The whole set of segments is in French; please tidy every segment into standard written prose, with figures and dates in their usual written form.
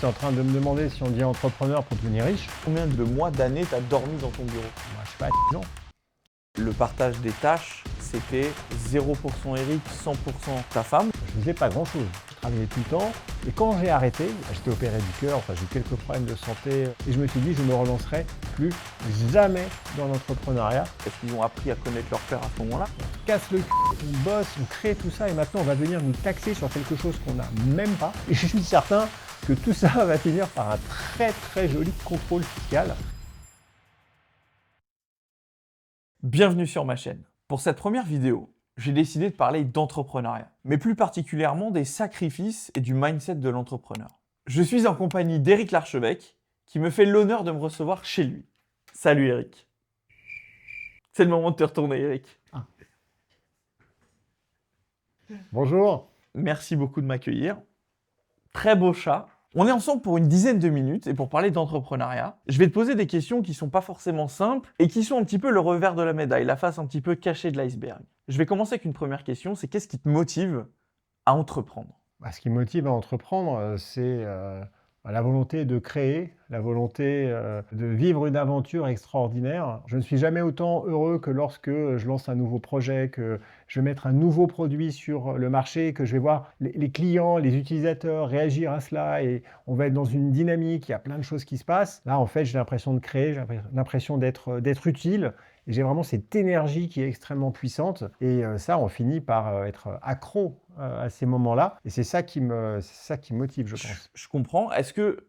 Tu es en train de me demander si on devient entrepreneur pour devenir riche? Combien de mois, d'années tu as dormi dans ton bureau? Moi, je sais pas, 10 ans. Le partage des tâches, c'était 0% Eric, 100% ta femme. Je faisais pas grand-chose. Je travaillais tout le temps. Et quand j'ai arrêté, j'étais opéré du cœur, j'ai eu quelques problèmes de santé. Et je me suis dit, je ne me relancerai plus jamais dans l'entrepreneuriat. Est-ce qu'ils ont appris à connaître leur père à ce moment-là? On casse le cul, on bosse, on crée tout ça et maintenant on va venir nous taxer sur quelque chose qu'on n'a même pas. Et je suis certain que tout ça va finir par un très joli contrôle fiscal. Bienvenue sur ma chaîne. Pour cette première vidéo, j'ai décidé de parler d'entrepreneuriat, mais plus particulièrement des sacrifices et du mindset de l'entrepreneur. Je suis en compagnie d'Éric Larchevêque, qui me fait l'honneur de me recevoir chez lui. Salut Eric. C'est le moment de te retourner, Eric. Bonjour. Merci beaucoup de m'accueillir. Très beau chat. On est ensemble pour une dizaine de minutes et pour parler d'entrepreneuriat, je vais te poser des questions qui sont pas forcément simples et qui sont un petit peu le revers de la médaille, la face un petit peu cachée de l'iceberg. Je vais commencer avec une première question, c'est qu'est-ce qui te motive à entreprendre? Ce qui me motive à entreprendre, c'est la volonté de créer, la volonté de vivre une aventure extraordinaire. Je ne suis jamais autant heureux que lorsque je lance un nouveau projet, que je vais mettre un nouveau produit sur le marché, que je vais voir les clients, les utilisateurs réagir à cela et on va être dans une dynamique, il y a plein de choses qui se passent. Là, en fait, j'ai l'impression de créer, j'ai l'impression d'être utile. Et j'ai vraiment cette énergie qui est extrêmement puissante. Et ça, on finit par être accro à ces moments-là. Et c'est ça qui me motive, je pense. Je comprends. Est-ce que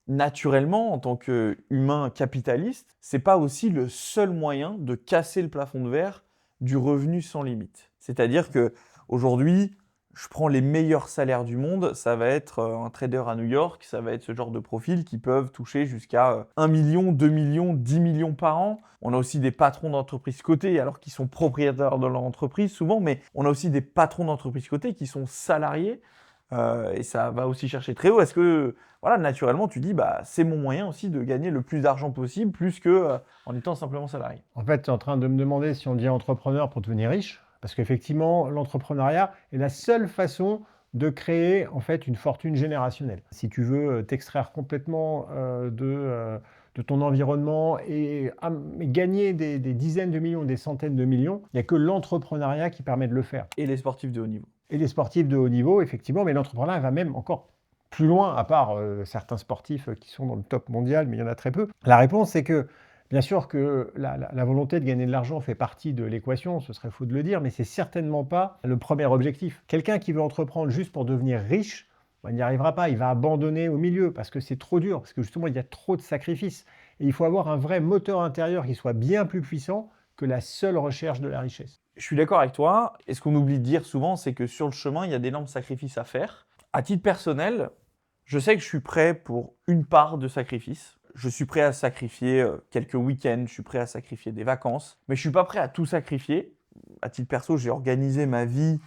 naturellement, en tant qu'humain capitaliste, c'est pas aussi le seul moyen de casser le plafond de verre du revenu sans limite? C'est-à-dire que aujourd'hui, je prends les meilleurs salaires du monde, ça va être un trader à New York, ça va être ce genre de profils qui peuvent toucher jusqu'à 1 million, 2 millions, 10 millions par an. On a aussi des patrons d'entreprises cotées, alors qu'ils sont propriétaires de leur entreprise souvent, mais on a aussi des patrons d'entreprises cotées qui sont salariés et ça va aussi chercher très haut. Est-ce que, voilà, naturellement, tu dis, c'est mon moyen aussi de gagner le plus d'argent possible, plus que en étant simplement salarié? En fait, tu es en train de me demander si on devient entrepreneur pour devenir riche. Parce qu'effectivement, l'entrepreneuriat est la seule façon de créer en fait une fortune générationnelle. Si tu veux t'extraire complètement de ton environnement et gagner des dizaines de millions, des centaines de millions, il n'y a que l'entrepreneuriat qui permet de le faire. Et les sportifs de haut niveau? Et les sportifs de haut niveau, effectivement, mais l'entrepreneuriat va même encore plus loin, à part certains sportifs qui sont dans le top mondial, mais il y en a très peu. La réponse, c'est que bien sûr que la volonté de gagner de l'argent fait partie de l'équation, ce serait faux de le dire, mais c'est certainement pas le premier objectif. Quelqu'un qui veut entreprendre juste pour devenir riche, il n'y arrivera pas, il va abandonner au milieu parce que c'est trop dur, parce que justement il y a trop de sacrifices. Et il faut avoir un vrai moteur intérieur qui soit bien plus puissant que la seule recherche de la richesse. Je suis d'accord avec toi. Et ce qu'on oublie de dire souvent, c'est que sur le chemin, il y a d'énormes sacrifices à faire. À titre personnel, je sais que je suis prêt pour une part de sacrifice. Je suis prêt à sacrifier quelques week-ends, je suis prêt à sacrifier des vacances, mais je ne suis pas prêt à tout sacrifier. À titre perso, j'ai organisé ma vie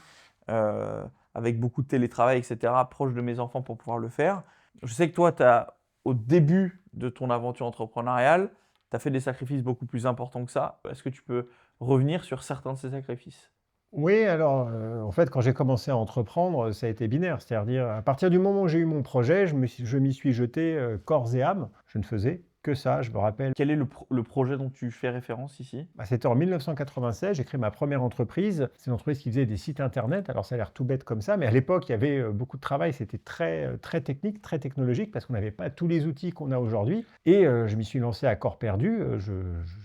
avec beaucoup de télétravail, etc., proche de mes enfants pour pouvoir le faire. Je sais que toi, au début de ton aventure entrepreneuriale, tu as fait des sacrifices beaucoup plus importants que ça. Est-ce que tu peux revenir sur certains de ces sacrifices? Oui, alors en fait, quand j'ai commencé à entreprendre, ça a été binaire. C'est-à-dire, à partir du moment où j'ai eu mon projet, je m'y suis jeté corps et âme. Je ne faisais que ça, je me rappelle. Quel est le projet dont tu fais référence ici? C'était en 1996, j'ai créé ma première entreprise. C'est une entreprise qui faisait des sites internet. Alors ça a l'air tout bête comme ça, mais à l'époque, il y avait beaucoup de travail. C'était très technique, très technologique, parce qu'on n'avait pas tous les outils qu'on a aujourd'hui. Et je m'y suis lancé à corps perdu. Je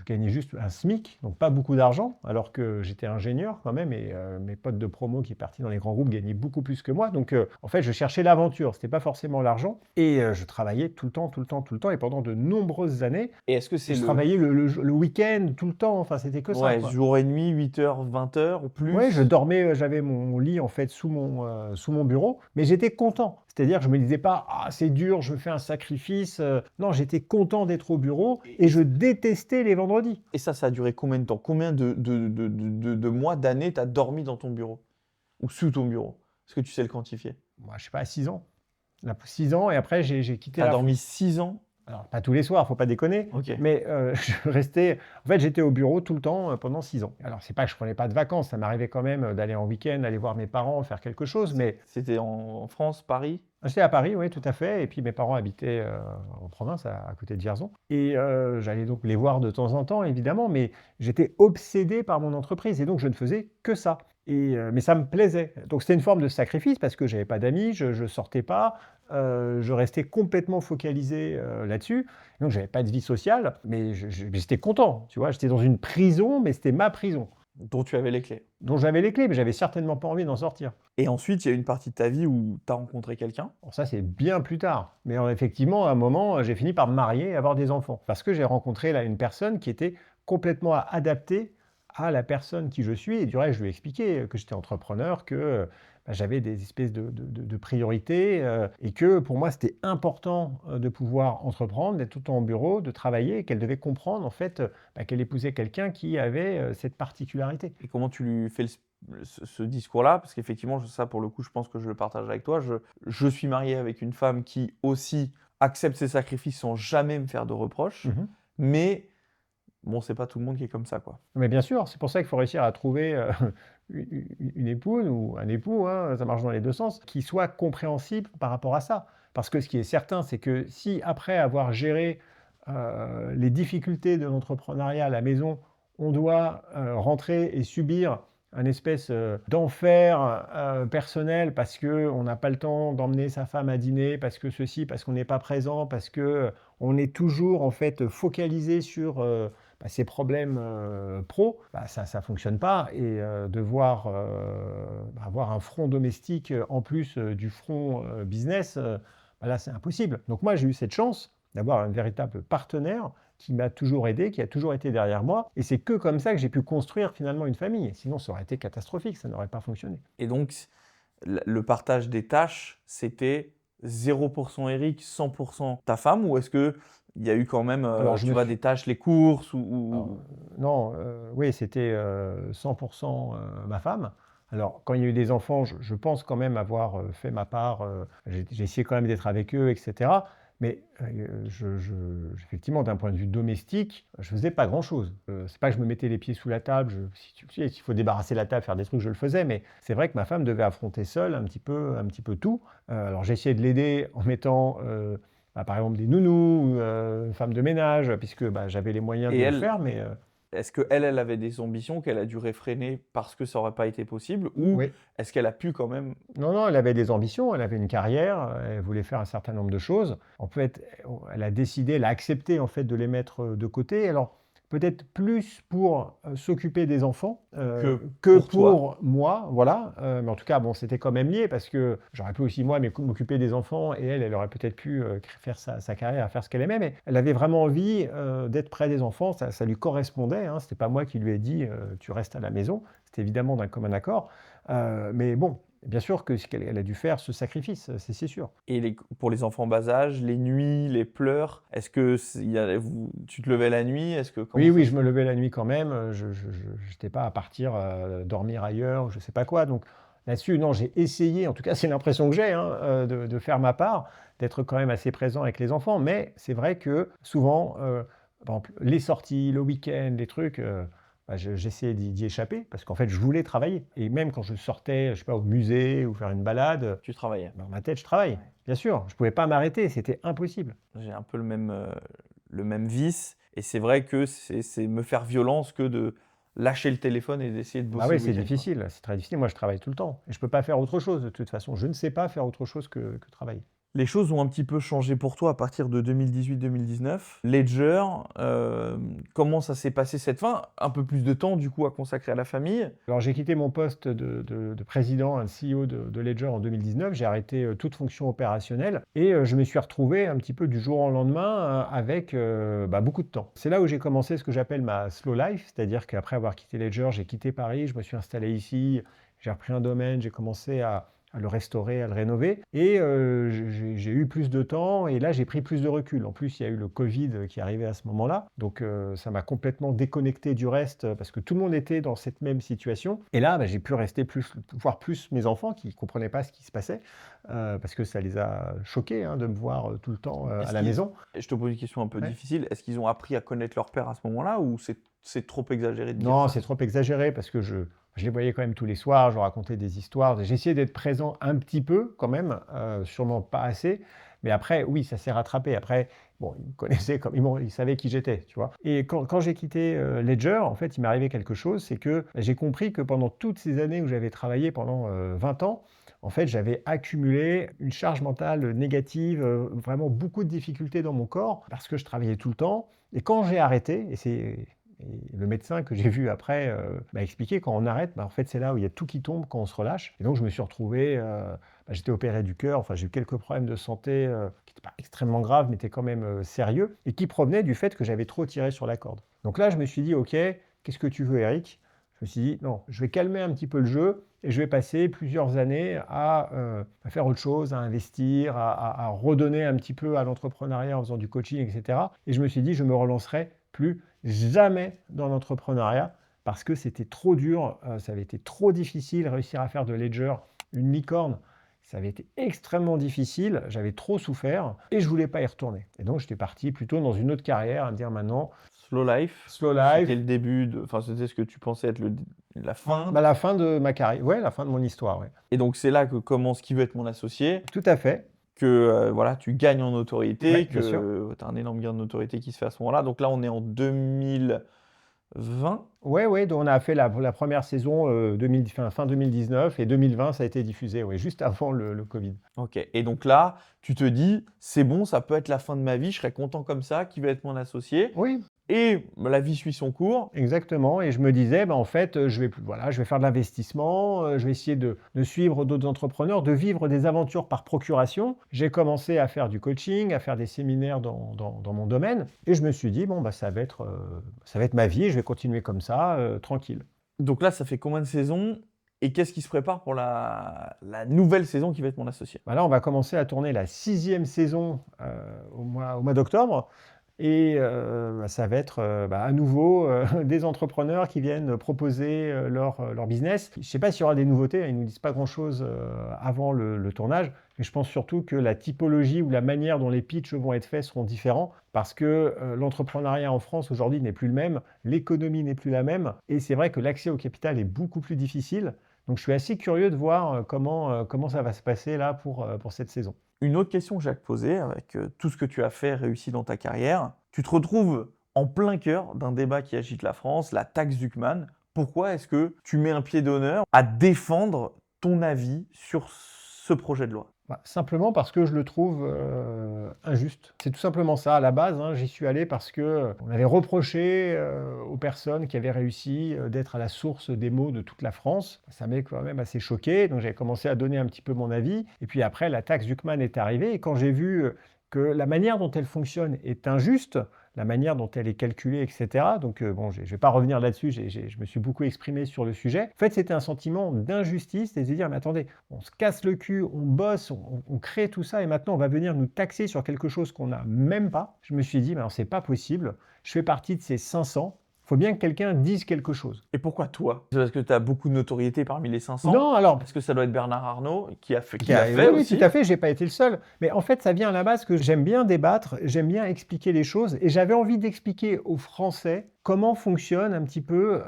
gagnais juste un SMIC, donc pas beaucoup d'argent, alors que j'étais ingénieur quand même, et mes potes de promo qui partaient dans les grands groupes gagnaient beaucoup plus que moi. Donc en fait, je cherchais l'aventure, c'était pas forcément l'argent. Et je travaillais tout le temps, et pendant de nombreuses années. Et est-ce que c'est je travaillais le week-end, tout le temps, enfin c'était que ça. Ouais, Quoi. jour et nuit, 8h, 20h ou plus? Oui, je dormais, j'avais mon lit en fait sous mon bureau, mais j'étais content. C'est-à-dire que je me disais pas, ah c'est dur, je fais un sacrifice. Non, j'étais content d'être au bureau et je détestais les vendredis. Et ça a duré combien de temps? Combien de mois, d'années tu as dormi dans ton bureau? Ou sous ton bureau? Est-ce que tu sais le quantifier? Moi, je sais pas, 6 ans. 6 ans et après j'ai quitté Tu as la... dormi 6 ans? Alors, pas tous les soirs, faut pas déconner, Ok. mais je restais... En fait, j'étais au bureau tout le temps pendant 6 ans. Alors, c'est pas que je prenais pas de vacances, ça m'arrivait quand même d'aller en week-end, aller voir mes parents, faire quelque chose, mais... C'était en France, Paris? J'étais à Paris, oui, tout à fait. Et puis mes parents habitaient en province, à côté de Vierzon. Et j'allais donc les voir de temps en temps, évidemment, mais j'étais obsédé par mon entreprise et donc je ne faisais que ça. Mais ça me plaisait. Donc c'était une forme de sacrifice parce que j'avais pas d'amis, je ne sortais pas, je restais complètement focalisé là-dessus. Donc j'avais pas de vie sociale, mais j'étais content. Tu vois, j'étais dans une prison, mais c'était ma prison dont tu avais les clés. dont j'avais les clés, mais j'avais certainement pas envie d'en sortir. Et ensuite, il y a une partie de ta vie où tu as rencontré quelqu'un. Bon, ça, c'est bien plus tard. Mais effectivement, à un moment, j'ai fini par me marier et avoir des enfants. Parce que j'ai rencontré là une personne qui était complètement adaptée à la personne qui je suis. Et du reste, je lui ai expliqué que j'étais entrepreneur, que bah, j'avais des espèces de priorités et que pour moi, c'était important de pouvoir entreprendre, d'être tout le temps au bureau, de travailler, et qu'elle devait comprendre en fait bah, qu'elle épousait quelqu'un qui avait cette particularité. Et comment tu lui fais ce discours-là? Parce qu'effectivement, ça, pour le coup, je pense que je le partage avec toi. Je suis marié avec une femme qui aussi accepte ses sacrifices sans jamais me faire de reproches. Mhm. Mais bon, c'est pas tout le monde qui est comme ça, quoi. Mais bien sûr, c'est pour ça qu'il faut réussir à trouver une épouse ou un époux, hein, ça marche dans les deux sens, qui soit compréhensible par rapport à ça. Parce que ce qui est certain, c'est que si après avoir géré les difficultés de l'entrepreneuriat à la maison, on doit rentrer et subir un espèce d'enfer personnel parce qu'on n'a pas le temps d'emmener sa femme à dîner, parce que ceci, parce qu'on n'est pas présent, parce que on est toujours en fait focalisé sur bah, ces problèmes pro, bah, ça ne fonctionne pas. Et devoir bah, avoir un front domestique en plus du front business, bah, là c'est impossible. Donc moi j'ai eu cette chance d'avoir un véritable partenaire qui m'a toujours aidé, qui a toujours été derrière moi. Et c'est que comme ça que j'ai pu construire finalement une famille. Sinon ça aurait été catastrophique, ça n'aurait pas fonctionné. Et donc, le partage des tâches, c'était 0% Eric, 100% ta femme, ou est-ce que il y a eu quand même, Alors je tu me vois, suis... des tâches, les courses Alors, non, oui, c'était 100% ma femme. Alors, quand il y a eu des enfants, je pense quand même avoir fait ma part. J'ai essayé quand même d'être avec eux, etc. Mais effectivement, d'un point de vue domestique, je faisais pas grand-chose. C'est pas que je me mettais les pieds sous la table. S'il faut débarrasser la table, faire des trucs, je le faisais. Mais c'est vrai que ma femme devait affronter seule un petit peu tout. Alors, j'ai essayé de l'aider en mettant bah, par exemple des nounous, femmes de ménage, puisque bah, j'avais les moyens et de le elle, faire, mais est-ce qu'elle, elle avait des ambitions qu'elle a dû réfréner parce que ça aurait pas été possible, ou oui. est-ce qu'elle a pu quand même... Non, non, elle avait des ambitions, elle avait une carrière, elle voulait faire un certain nombre de choses. En fait, elle a décidé, elle a accepté en fait de les mettre de côté. Alors, peut-être plus pour s'occuper des enfants que pour toi. pour moi, voilà. Mais en tout cas, bon, c'était quand même lié parce que j'aurais pu aussi moi m'occuper des enfants et elle aurait peut-être pu faire sa carrière, faire ce qu'elle aimait. Mais elle avait vraiment envie d'être près des enfants, ça lui correspondait. Hein. C'était pas moi qui lui ai dit tu restes à la maison. C'était évidemment d'un commun accord. Mais bon, bien sûr qu'elle a dû faire ce sacrifice, c'est sûr. Et pour les enfants bas âge, les nuits, les pleurs, est-ce que tu te levais la nuit? Comment Oui, ça oui, se je me passait? levais la nuit quand même, je n'étais pas à partir dormir ailleurs, je ne sais pas quoi. Donc là-dessus, non, j'ai essayé, en tout cas c'est l'impression que j'ai, hein, de faire ma part, d'être quand même assez présent avec les enfants. Mais c'est vrai que souvent, par exemple, les sorties, le week-end, les trucs, bah, j'essayais d'y échapper parce qu'en fait, je voulais travailler. Et même quand je sortais, je sais pas, au musée ou faire une balade, Tu travaillais. dans ma tête, je travaille. Ouais. Bien sûr, je ne pouvais pas m'arrêter, c'était impossible. J'ai un peu le même vice, et c'est vrai que c'est me faire violence que de lâcher le téléphone et d'essayer de Bah bosser oui, le c'est week-end, quoi. difficile, c'est très difficile. Moi, je travaille tout le temps et je peux pas faire autre chose de toute façon. Je ne sais pas faire autre chose que travailler. Les choses ont un petit peu changé pour toi à partir de 2018-2019. Ledger, comment ça s'est passé cette fin? Un peu plus de temps du coup à consacrer à la famille. Alors, j'ai quitté mon poste de président, un CEO de Ledger en 2019. J'ai arrêté toute fonction opérationnelle et je me suis retrouvé un petit peu du jour au lendemain avec bah, beaucoup de temps. C'est là où j'ai commencé ce que j'appelle ma slow life, c'est-à-dire qu'après avoir quitté Ledger, j'ai quitté Paris, je me suis installé ici, j'ai repris un domaine, j'ai commencé à le restaurer, à le rénover. Et j'ai eu plus de temps et là, j'ai pris plus de recul. En plus, il y a eu le Covid qui est arrivé à ce moment-là. Donc, ça m'a complètement déconnecté du reste parce que tout le monde était dans cette même situation. Et là, bah, j'ai pu rester plus, voir plus mes enfants qui ne comprenaient pas ce qui se passait parce que ça les a choqués hein, de me voir tout le temps à Est-ce la qu'ils... maison. Je te pose une question un peu Ouais. difficile. Est-ce qu'ils ont appris à connaître leur père à ce moment-là, ou c'est c'est trop exagéré de dire Non, ça? c'est trop exagéré parce que je les voyais quand même tous les soirs, je leur racontais des histoires. J'ai essayé d'être présent un petit peu quand même, sûrement pas assez. Mais après, oui, ça s'est rattrapé. Après, bon, ils me connaissaient comme ils savaient qui j'étais, tu vois. Et quand j'ai quitté Ledger, en fait, il m'est arrivé quelque chose, c'est que j'ai compris que pendant toutes ces années où j'avais travaillé pendant 20 ans, en fait, j'avais accumulé une charge mentale négative, vraiment beaucoup de difficultés dans mon corps parce que je travaillais tout le temps. Et quand j'ai arrêté, et le médecin que j'ai vu après m'a expliqué quand on arrête, en fait, c'est là où il y a tout qui tombe quand on se relâche. Et donc, je me suis retrouvé, j'étais opéré du cœur, enfin, j'ai eu quelques problèmes de santé qui n'étaient pas extrêmement graves, mais étaient quand même sérieux, et qui provenaient du fait que j'avais trop tiré sur la corde. Donc là, je me suis dit, OK, qu'est-ce que tu veux, Eric? Je me suis dit, non, je vais calmer un petit peu le jeu et je vais passer plusieurs années à faire autre chose, à investir, à redonner un petit peu à l'entrepreneuriat en faisant du coaching, etc. Et je me suis dit, je me relancerai plus jamais dans l'entrepreneuriat parce que c'était trop dur, ça avait été trop difficile, réussir à faire de Ledger une licorne. Ça avait été extrêmement difficile, j'avais trop souffert et je voulais pas y retourner. Et donc j'étais parti plutôt dans une autre carrière, à me dire maintenant, Slow Life, slow c'était life, le début enfin, c'était ce que tu pensais être la fin. la fin de ma carrière, ouais, la fin de mon histoire, ouais. Et donc, c'est là que commence Qui veut être mon associé, Tout à fait, que voilà, tu gagnes en notoriété, ouais, bien sûr. que tu as un énorme gain de notoriété qui se fait à ce moment-là. Donc là, on est en 2020. Ouais, ouais, donc on a fait la première saison fin 2019 et 2020, ça a été diffusé, ouais, juste avant le Covid. Ok. Et donc là, tu te dis, c'est bon, ça peut être la fin de ma vie, je serais content comme ça, qui va être mon associé. Oui, Et la vie suit son cours. exactement. Et je me disais, en fait, je vais faire de l'investissement, je vais essayer de suivre d'autres entrepreneurs, de vivre des aventures par procuration. J'ai commencé à faire du coaching, à faire des séminaires dans mon domaine. Et je me suis dit, ça va être ma vie, je vais continuer comme ça, tranquille. Donc là, ça fait combien de saisons? Et qu'est-ce qui se prépare pour la nouvelle saison qui va être mon associé? Là, on va commencer à tourner la 6e saison au mois d'octobre. Et ça va être à nouveau des entrepreneurs qui viennent proposer leur business. Je ne sais pas s'il y aura des nouveautés, hein, ils ne nous disent pas grand-chose avant le tournage, mais je pense surtout que la typologie ou la manière dont les pitchs vont être faits seront différents parce que l'entrepreneuriat en France aujourd'hui n'est plus le même, l'économie n'est plus la même, et c'est vrai que l'accès au capital est beaucoup plus difficile. Donc je suis assez curieux de voir comment ça va se passer là pour cette saison. Une autre question que j'ai à te poser, avec tout ce que tu as fait, réussi dans ta carrière, tu te retrouves en plein cœur d'un débat qui agite la France, la taxe Zuckman. Pourquoi est-ce que tu mets un pied d'honneur à défendre ton avis sur ce projet de loi? Simplement parce que je le trouve injuste. C'est tout simplement ça. À la base, hein, j'y suis allé parce que on avait reproché aux personnes qui avaient réussi d'être à la source des maux de toute la France. Ça m'est quand même assez choqué, donc j'ai commencé à donner un petit peu mon avis. Et puis après, la taxe Zuckman est arrivée, et quand j'ai vu que la manière dont elle fonctionne est injuste, la manière dont elle est calculée, etc. Donc je ne vais pas revenir là-dessus, je me suis beaucoup exprimé sur le sujet. En fait, c'était un sentiment d'injustice, et de se dire, mais attendez, on se casse le cul, on bosse, on crée tout ça, et maintenant on va venir nous taxer sur quelque chose qu'on n'a même pas. Je me suis dit, mais alors c'est pas possible, je fais partie de ces 500, il faut bien que quelqu'un dise quelque chose. Et pourquoi toi? C'est parce que tu as beaucoup de notoriété parmi les 500? Non, alors, Parce que ça doit être Bernard Arnault qui l'a fait oui, aussi? tout à fait, j'ai pas été le seul. Mais en fait, ça vient à la base que j'aime bien débattre, j'aime bien expliquer les choses, et j'avais envie d'expliquer aux Français comment fonctionne un petit peu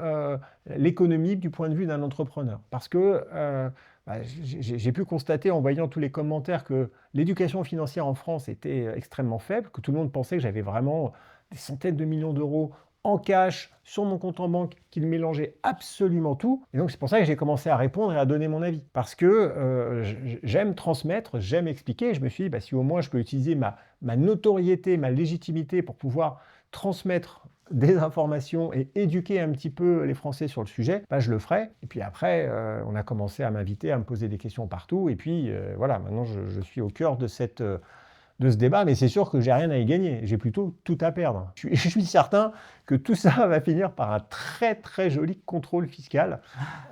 l'économie du point de vue d'un entrepreneur. Parce que j'ai pu constater en voyant tous les commentaires que l'éducation financière en France était extrêmement faible, que tout le monde pensait que j'avais vraiment des centaines de millions d'euros en cash sur mon compte en banque, qu'il mélangeait absolument tout. Et donc c'est pour ça que j'ai commencé à répondre et à donner mon avis. Parce que j'aime transmettre, j'aime expliquer. Et je me suis dit, si au moins je peux utiliser ma notoriété, ma légitimité pour pouvoir transmettre des informations et éduquer un petit peu les Français sur le sujet, je le ferai. Et puis après, on a commencé à m'inviter, à me poser des questions partout. Et puis voilà, maintenant je suis au cœur de ce débat, mais c'est sûr que j'ai rien à y gagner, j'ai plutôt tout à perdre. Je suis certain que tout ça va finir par un très très joli contrôle fiscal.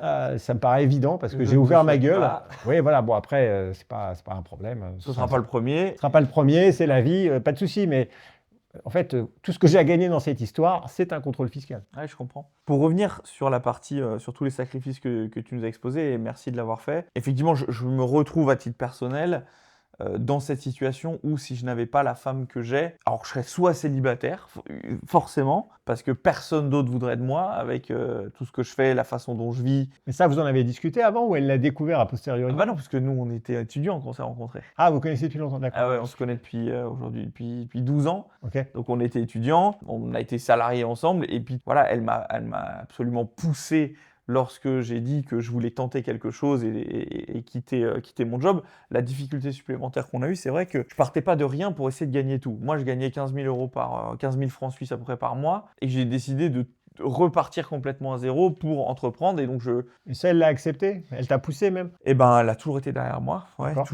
Ça me paraît évident parce que j'ai ouvert ma gueule. Oui, voilà, bon après, c'est pas un problème. Ce ne sera pas le premier. Ce ne sera pas le premier, c'est la vie, pas de souci, mais en fait, tout ce que j'ai à gagner dans cette histoire, c'est un contrôle fiscal. Oui, je comprends. Pour revenir sur la partie, sur tous les sacrifices que tu nous as exposés, et merci de l'avoir fait, effectivement, je me retrouve à titre personnel dans cette situation où si je n'avais pas la femme que j'ai, alors je serais soit célibataire, forcément, parce que personne d'autre voudrait de moi avec tout ce que je fais, la façon dont je vis. Mais ça, vous en avez discuté avant ou elle l'a découvert a posteriori? Ah bah non, parce que nous, on était étudiants quand on s'est rencontrés. Ah, vous connaissez depuis longtemps, d'accord. Ah ouais, on se connaît depuis aujourd'hui, depuis 12 ans. Ok. Donc on était étudiants, on a été salariés ensemble, et puis voilà, elle m'a absolument poussé lorsque j'ai dit que je voulais tenter quelque chose et quitter mon job. La difficulté supplémentaire qu'on a eue, c'est vrai que je partais pas de rien pour essayer de gagner tout. Moi, je gagnais 15 000 francs suisses à peu près par mois, et j'ai décidé de repartir complètement à zéro pour entreprendre. Et donc Et ça, elle l'a accepté? Elle t'a poussé même? eh ben, elle a toujours été derrière moi, ouais, D'accord.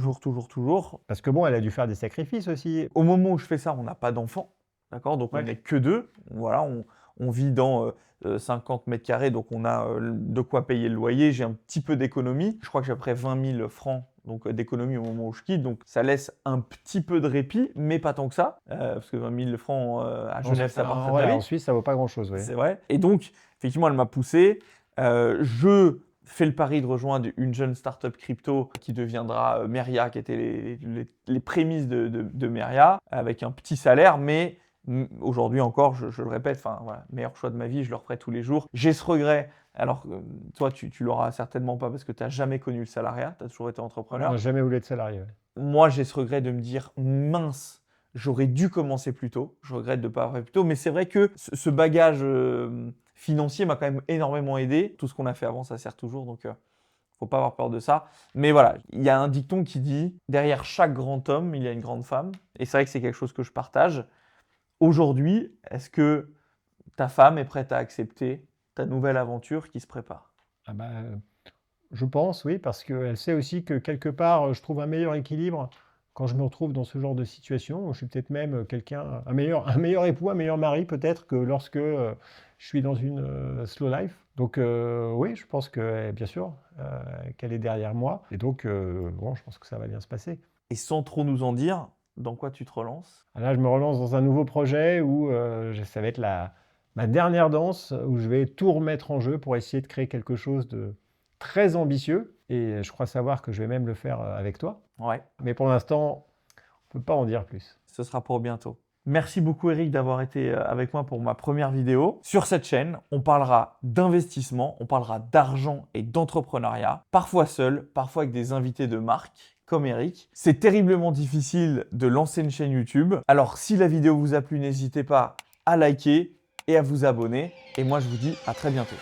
toujours. Parce que bon, elle a dû faire des sacrifices aussi. Au moment où je fais ça, on n'a pas d'enfants, d'accord? Donc on Ouais. n'est que deux. Voilà, on vit dans 50 mètres carrés, donc on a de quoi payer le loyer. J'ai un petit peu d'économie. Je crois que j'ai à peu près 20 000 francs donc, d'économie au moment où je quitte. Donc ça laisse un petit peu de répit, mais pas tant que ça. Parce que 20 000 francs à Genève, ça part très Ouais, très en vite. Suisse, ça vaut pas grand-chose. Ouais. C'est vrai. Et donc, effectivement, elle m'a poussé. Je fais le pari de rejoindre une jeune startup crypto qui deviendra Meria, qui était les prémices de Meria, avec un petit salaire, mais aujourd'hui encore, je le répète, voilà, meilleur choix de ma vie, je le referai tous les jours. J'ai ce regret. Alors, toi, tu l'auras certainement pas parce que tu n'as jamais connu le salariat, tu as toujours été entrepreneur. On n'a jamais voulu être salarié. Ouais. Moi, j'ai ce regret de me dire, mince, j'aurais dû commencer plus tôt. Je regrette de ne pas avoir fait plus tôt. Mais c'est vrai que ce bagage financier m'a quand même énormément aidé. Tout ce qu'on a fait avant, ça sert toujours. Donc, faut pas avoir peur de ça. Mais voilà, il y a un dicton qui dit, derrière chaque grand homme, il y a une grande femme. Et c'est vrai que c'est quelque chose que je partage. Aujourd'hui, est-ce que ta femme est prête à accepter ta nouvelle aventure qui se prépare? Ah bah, je pense, oui, parce qu'elle sait aussi que quelque part, je trouve un meilleur équilibre quand je me retrouve dans ce genre de situation. Je suis peut-être même quelqu'un, un meilleur époux, un meilleur mari peut-être que lorsque je suis dans une slow life. Donc oui, je pense que, bien sûr, qu'elle est derrière moi. Et donc, bon, je pense que ça va bien se passer. Et sans trop nous en dire, dans quoi tu te relances? Là, je me relance dans un nouveau projet où ça va être ma dernière danse, où je vais tout remettre en jeu pour essayer de créer quelque chose de très ambitieux. Et je crois savoir que je vais même le faire avec toi. Ouais. Mais pour l'instant, on ne peut pas en dire plus. Ce sera pour bientôt. Merci beaucoup Eric d'avoir été avec moi pour ma première vidéo. Sur cette chaîne, on parlera d'investissement, on parlera d'argent et d'entrepreneuriat, parfois seul, parfois avec des invités de marque comme Eric. C'est terriblement difficile de lancer une chaîne YouTube. Alors si la vidéo vous a plu, n'hésitez pas à liker et à vous abonner. Et moi je vous dis à très bientôt.